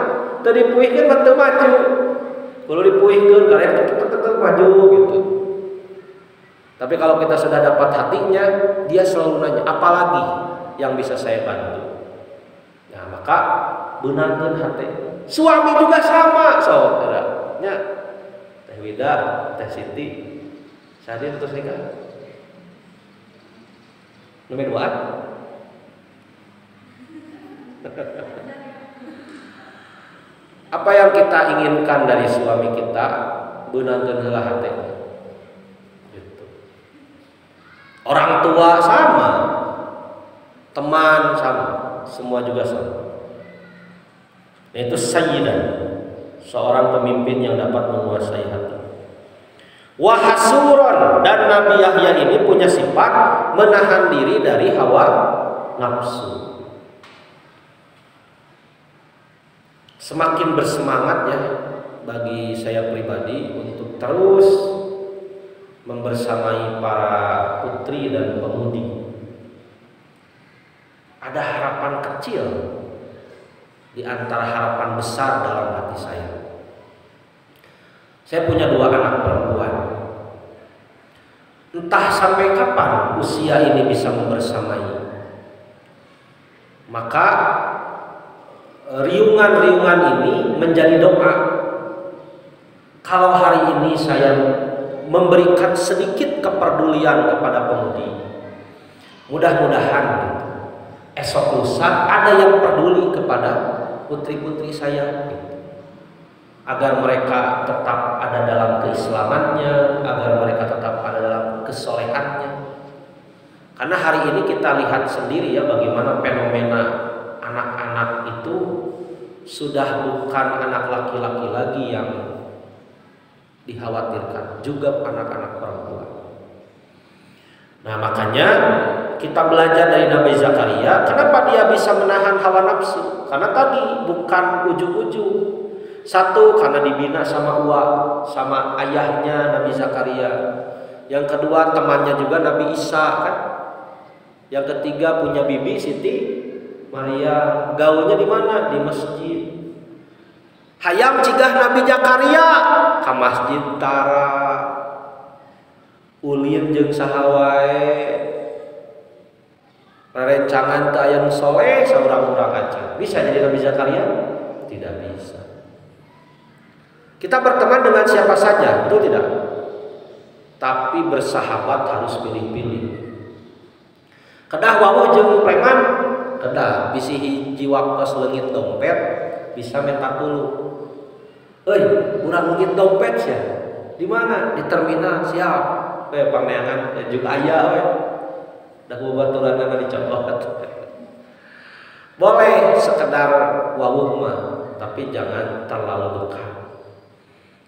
teu dipuihkeun mah teu maju. Kudu dipuihkeun karek tek maju gitu. Tapi kalau kita sudah dapat hatinya, dia selalu nanya, "Apalagi yang bisa saya bantu?" Nah, maka beunangkeun hate. Suami juga sama, saudara. Nya Teh Wida, Teh Siti, sadin terus nikah. Nomor 2. Apa yang kita inginkan dari suami kita, beunangkeun heula hatena. Gitu. Orang tua sama, teman sama, semua juga sama. Itu sayyidan, seorang pemimpin yang dapat menguasai hati. Wahasuron, dan Nabi Yahya ini punya sifat menahan diri dari hawa nafsu. Semakin bersemangat ya bagi saya pribadi untuk terus membersamai para putri dan pemudi. Ada harapan kecil di antara harapan besar dalam hati saya. Saya punya 2 anak perempuan. Entah sampai kapan usia ini bisa membersamai. Maka riungan-riungan ini menjadi doa. Kalau hari ini saya memberikan sedikit kepedulian kepada pemudi, mudah-mudahan gitu, esok lusa ada yang peduli kepada putri-putri saya gitu. agar mereka tetap ada dalam keislamannya, agar mereka tetap ada dalam kesolehannya. Karena hari ini kita lihat sendiri ya bagaimana fenomena anak-anak itu sudah bukan anak laki-laki lagi yang dikhawatirkan, juga anak-anak perempuan. Nah makanya kita belajar dari Nabi Zakaria, kenapa dia bisa menahan hawa nafsu? Karena tadi bukan ujung-ujung. Satu, karena dibina sama sama ayahnya Nabi Zakaria. Yang kedua, temannya juga Nabi Isa kan. Yang ketiga, punya bibi Siti Maria. Gaulnya di mana? Di masjid. Hayam cigah Nabi Zakaria ka masjid tara. Ulin jeung saha wae. Rerencangan teu aya nu soleh saurang-urang aja. Bisa jadi Nabi Zakaria? Tidak bisa. Kita berteman dengan siapa saja, betul tidak? Tapi bersahabat harus pilih-pilih. Kedah wawuh jeung preman, kedah bisi hiji waktos leungit dompet bisa mentak dulu. Euy, urang leungit dompet sia. Di mana? Di terminal, siap. We paneangan juga aya we. Da babaturanna dicokot. Boleh sekedar wawuh mah, tapi jangan terlalu dekat.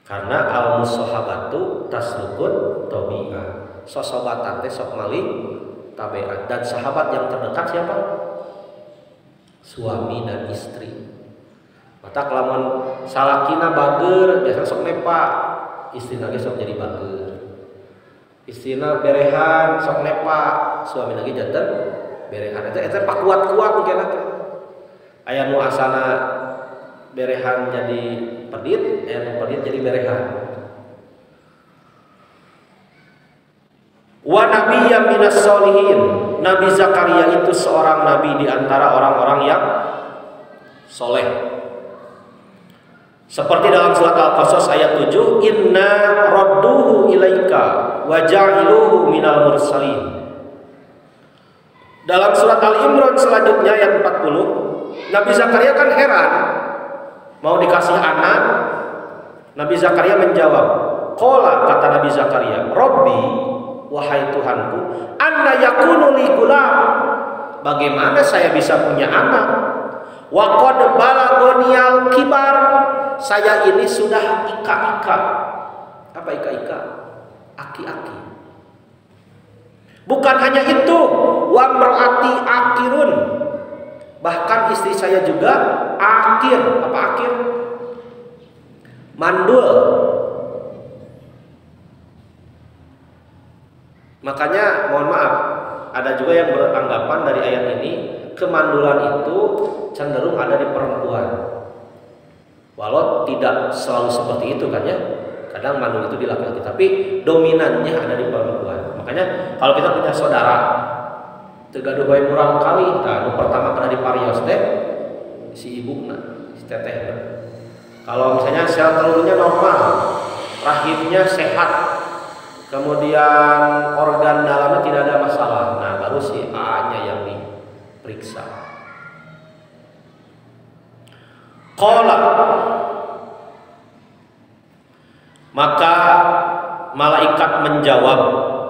Karena al-musahabatu taslukun tabi'ah. Sosobatan teh sok malih tabiat. Dan sahabat yang terdekat siapa? Suami dan istri. Mata kelamun salakina bager biasa sok nepa, istrina ge sok jadi bager. Istrina berehan sok nepa, suami lagi janten berehan. Eta pakuat-kuat mungkin teh. Aya nu asana berehan jadi pedit, nu pedit jadi berehan. Wa nabiyyan minas sholihin. Nabi Zakaria itu seorang nabi di antara orang-orang yang soleh. Seperti dalam surat Al-Qasas ayat 7, inna radduhu ilaika wa ja'iluhu minal mursalin. Dalam surat Al-Imran selanjutnya ayat 40, Nabi Zakaria kan heran mau dikasih anak. Nabi Zakaria menjawab, qala, kata Nabi Zakaria, Rabbi, wahai Tuhanku, anna yakunu li gulam, bagaimana saya bisa punya anak? Wa qad balagoniyal kibar, saya ini sudah ika-ika. Apa ika-ika? Aki-aki. Bukan hanya itu, wa mar'ati akirun, bahkan istri saya juga akir. Apa akir? Mandul. Makanya mohon maaf, ada juga yang beranggapan dari ayat ini kemandulan itu cenderung ada di perempuan. Walau tidak selalu seperti itu kan ya. Kadang mandul itu di laki-laki, tapi dominannya ada di perempuan. Makanya kalau kita punya saudara tegaduh bae murang kali, nah pertama kena diparios teh si ibuna, si tetehna. Kalau misalnya sel telurnya normal, rahimnya sehat, kemudian organ dalamnya tidak ada masalah, nah baru si A-nya yang diperiksa. Qala, maka malaikat menjawab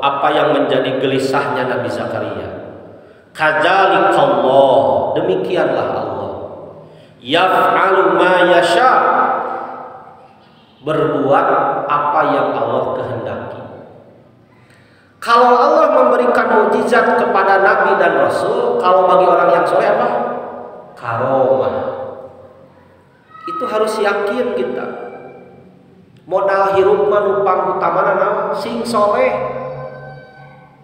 apa yang menjadi gelisahnya Nabi Zakaria. Kadzalikallah, demikianlah Allah. Yaf'alu ma yasha, berbuat apa yang Allah kehendaki. Kalau Allah memberikan mukjizat kepada Nabi dan Rasul, kalau bagi orang yang soleh apa? Karomah. Itu harus yakin kita. Modal hirup manupang utamana naon? Sing soleh.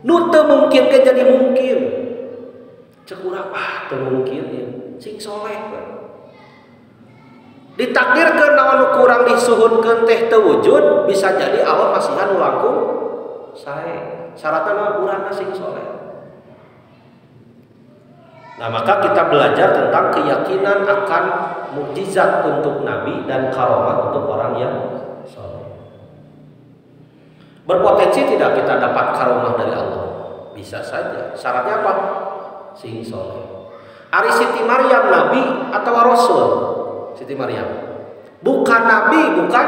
Nu teu mungkin ke jadi mungkin. Cek urang teu mungkin ya. Sing soleh. Ditakdirkeun naon nu kurang disuhunkeun teh teu wujud, bisa jadi Allah masihan nu langkung sae. Syaratna naon? Urang sing soleh. Nah, maka kita belajar tentang keyakinan akan mukjizat untuk Nabi dan karomah untuk orang yang soleh. Berpotensi tidak kita dapat karomah dari Allah? Bisa saja. Syaratnya apa? Sing soleh. Ari Siti Maryam Nabi atau Rasul? Siti Maryam Bukan nabi, bukan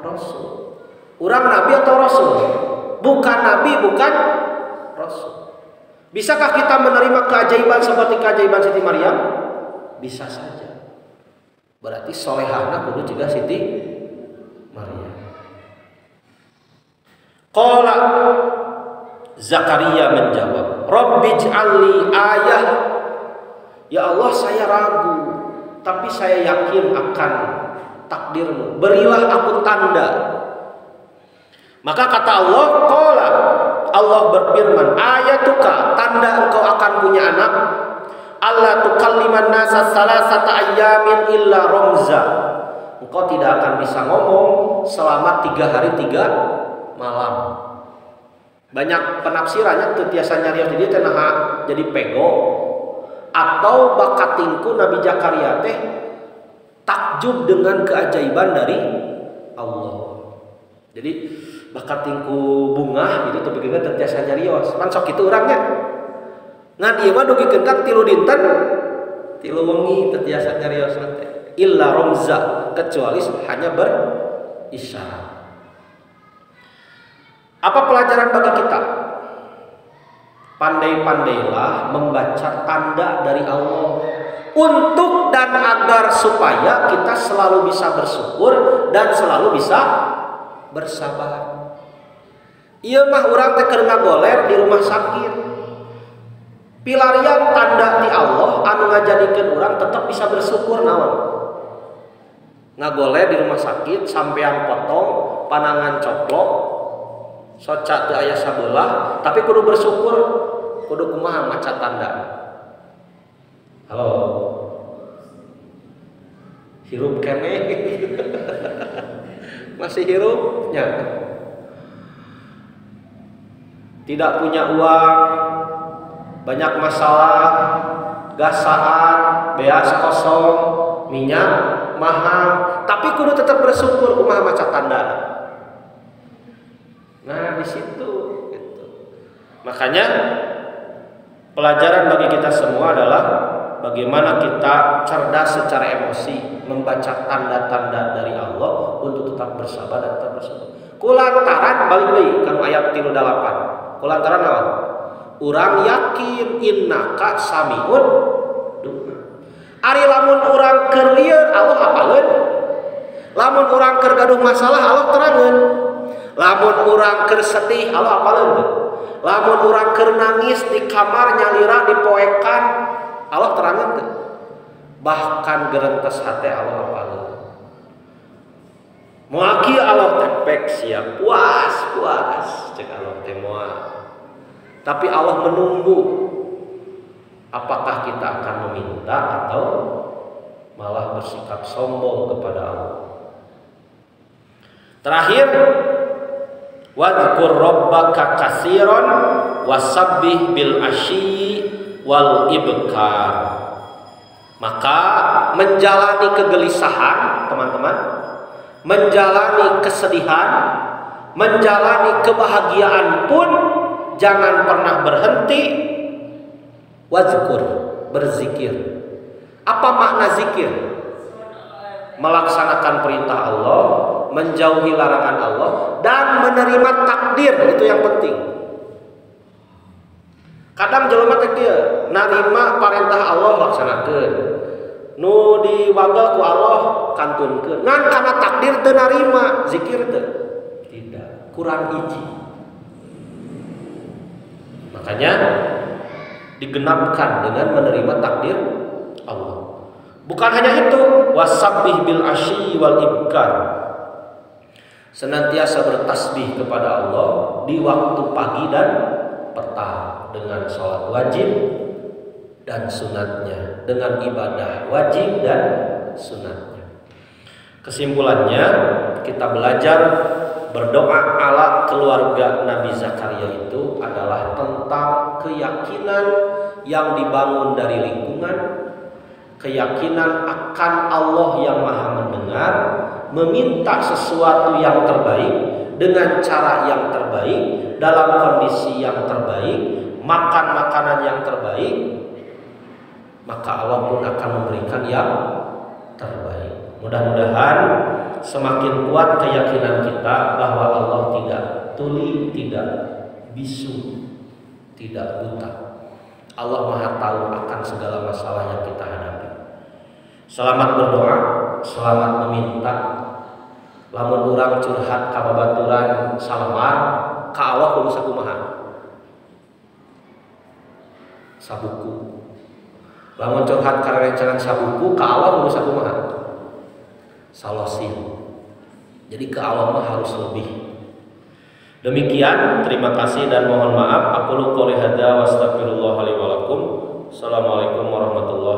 rasul. Urang nabi atau rasul? Bukan nabi, bukan rasul. Bisakah kita menerima keajaiban seperti keajaiban Siti Maryam? Bisa saja. Berarti solehahna kudu juga Siti Maryam. Qala Zakaria menjawab, Rabbij'alli ayah. Ya Allah, saya ragu, tapi saya yakin akan takdirmu. Berilah aku tanda. Maka kata Allah, qala, Allah berfirman, ayatuka, tanda engkau akan punya anak, alla tukalliman nasa salasata ayyamin illa ramza. Engkau tidak akan bisa ngomong selama 3 hari 3 malam. Banyak penafsirannya teu tiasa nyarios di dieu teh nah jadi pego atau bakatingku Nabi Zakaria teh takjub dengan keajaiban dari Allah. Jadi bakatingku bunga gitu teu begitu teu tiasa nyarios. Pan sok kitu urangnya. Ngan ieu mah dugikeun ka 3 dinten 3 wengi teu tiasa nyarios teh. Illa ramza, kecuali hanya berisyarat. Apa pelajaran bagi kita? Pandai-pandailah membaca tanda dari Allah untuk dan agar supaya kita selalu bisa bersyukur dan selalu bisa bersabar. Ieu mah urang teh keur ngagoler di rumah sakit. Pilarian tanda ti Allah anu ngajadikeun urang tetap bisa bersyukur naon? Ngagoler di rumah sakit sampean potong panangan coplok soca teu aya sabelah, tapi kudu bersyukur, kudu kumaha maca tanda. Halo. Hirup kene. Masih hirupnya. Tidak punya uang, banyak masalah, gasaan, beas kosong, minyak mahal, tapi kudu tetap bersyukur kumaha maca tanda. Nah, di situ gitu. Makanya pelajaran bagi kita semua adalah bagaimana kita cerdas secara emosi membaca tanda-tanda dari Allah untuk tetap bersabar dan tetap bersyukur. Kulantaran balik deui kana ayat 38. Kulantaran naon? Urang yakin innaka samiun du'a. Ari lamun urang keur lieur Allah apaleun? Lamun urang keur gaduh masalah Allah terangeun. Lamun urang keur sedih Allah apaleun? Lamun urang keur nangis di kamar nyalira dipoekan Allah terangeun teu? Bahkan gerentes hate Allah apaleun? Moal kieu Allah tepek siap puas cek Allah teh moal. Tapi Allah menunggu apakah kita akan meminta atau malah bersikap sombong kepada Allah. Terakhir, wadhkur rabbaka katsiran wasabbih bil asyi wal ibkar. Maka menjalani kegelisahan, teman-teman, menjalani kesedihan, menjalani kebahagiaan pun jangan pernah berhenti. Wadzkur, berzikir. Apa makna zikir? Melaksanakan perintah Allah, menjauhi larangan Allah, dan menerima takdir, itu yang penting. Kadang jelema teh kieu, narima perintah Allah laksanakeun. Nu diwagel ku Allah kantunkeun. Ngan kana takdir teu narima, zikir teu. Tidak, kurang hiji. Makanya digenapkan dengan menerima takdir Allah. Bukan hanya itu, wasabbih bil asyi wal ibkar. Senantiasa bertasbih kepada Allah di waktu pagi dan petang dengan sholat wajib dan sunatnya, dengan ibadah wajib dan sunatnya. Kesimpulannya, kita belajar berdoa ala keluarga Nabi Zakaria itu adalah tentang keyakinan yang dibangun dari lingkungan, keyakinan akan Allah yang maha mendengar, meminta sesuatu yang terbaik dengan cara yang terbaik, dalam kondisi yang terbaik, makan makanan yang terbaik, maka Allah pun akan memberikan yang terbaik. Mudah-mudahan semakin kuat keyakinan kita bahwa Allah tidak tuli, tidak bisu, tidak buta. Allah Maha tahu akan segala masalah yang kita hadapi. Selamat berdoa, selamat meminta. Lamun urang curhat ka babaturan salamar, ka Allah kudu sakumaha? Sabuku. Lamun curhat ka rencangan sabuku, ka Allah kudu sakumaha? Salosin. Jadi ke Allah mah harus lebih. Demikian, terima kasih dan mohon maaf. Aqulu qouli hadza wa astaghfirullah li wa lakum. Assalamualaikum warahmatullahi